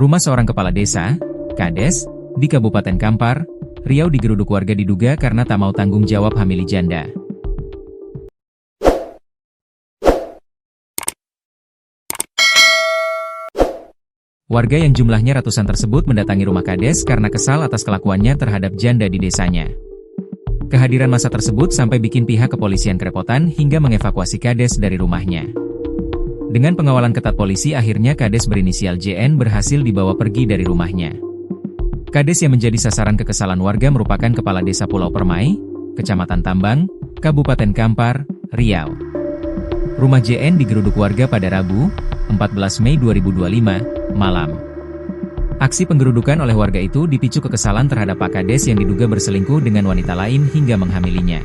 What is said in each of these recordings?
Rumah seorang kepala desa, Kades, di Kabupaten Kampar, Riau digeruduk warga diduga karena tak mau tanggung jawab hamili janda. Warga yang jumlahnya ratusan tersebut mendatangi rumah Kades karena kesal atas kelakuannya terhadap janda di desanya. Kehadiran massa tersebut sampai bikin pihak kepolisian kerepotan hingga mengevakuasi Kades dari rumahnya. Dengan pengawalan ketat polisi, akhirnya Kades berinisial JN berhasil dibawa pergi dari rumahnya. Kades yang menjadi sasaran kekesalan warga merupakan Kepala Desa Pulau Permai, Kecamatan Tambang, Kabupaten Kampar, Riau. Rumah JN digeruduk warga pada Rabu, 14 Mei 2025, malam. Aksi penggerudukan oleh warga itu dipicu kekesalan terhadap Pak Kades yang diduga berselingkuh dengan wanita lain hingga menghamilinya.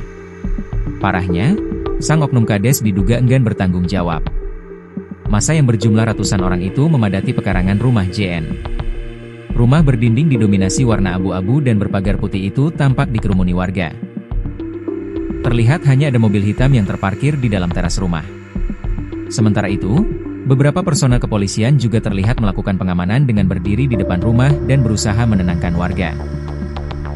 Parahnya, sang oknum Kades diduga enggan bertanggung jawab. Massa yang berjumlah ratusan orang itu memadati pekarangan rumah JN. Rumah berdinding didominasi warna abu-abu dan berpagar putih itu tampak dikerumuni warga. Terlihat hanya ada mobil hitam yang terparkir di dalam teras rumah. Sementara itu, beberapa personel kepolisian juga terlihat melakukan pengamanan dengan berdiri di depan rumah dan berusaha menenangkan warga.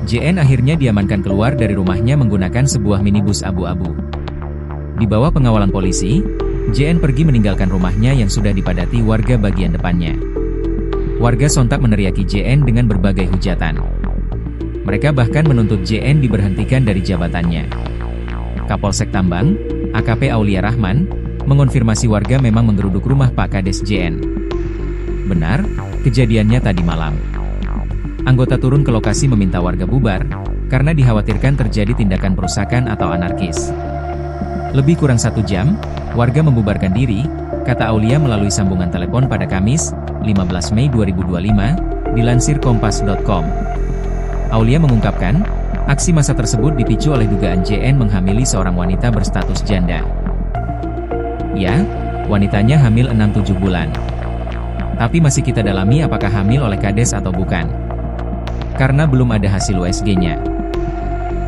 JN akhirnya diamankan keluar dari rumahnya menggunakan sebuah minibus abu-abu. Di bawah pengawalan polisi, JN pergi meninggalkan rumahnya yang sudah dipadati warga bagian depannya. Warga sontak meneriaki JN dengan berbagai hujatan. Mereka bahkan menuntut JN diberhentikan dari jabatannya. Kapolsek Tambang, AKP Aulia Rahman, mengonfirmasi warga memang menggeruduk rumah Pak Kades JN. Benar, kejadiannya tadi malam. Anggota turun ke lokasi meminta warga bubar, karena dikhawatirkan terjadi tindakan perusakan atau anarkis. Lebih kurang 1 jam, warga membubarkan diri, kata Aulia melalui sambungan telepon pada Kamis, 15 Mei 2025, dilansir kompas.com. Aulia mengungkapkan, aksi massa tersebut dipicu oleh dugaan JN menghamili seorang wanita berstatus janda. Ya, wanitanya hamil 6-7 bulan. Tapi masih kita dalami apakah hamil oleh Kades atau bukan. Karena belum ada hasil USG-nya.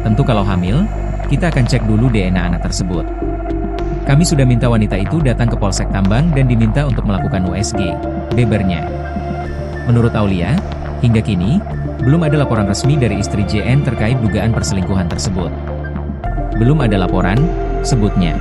Tentu kalau hamil, kita akan cek dulu DNA anak tersebut. Kami sudah minta wanita itu datang ke Polsek Tambang dan diminta untuk melakukan USG, bebernya. Menurut Aulia, hingga kini, belum ada laporan resmi dari istri JN terkait dugaan perselingkuhan tersebut. Belum ada laporan, sebutnya.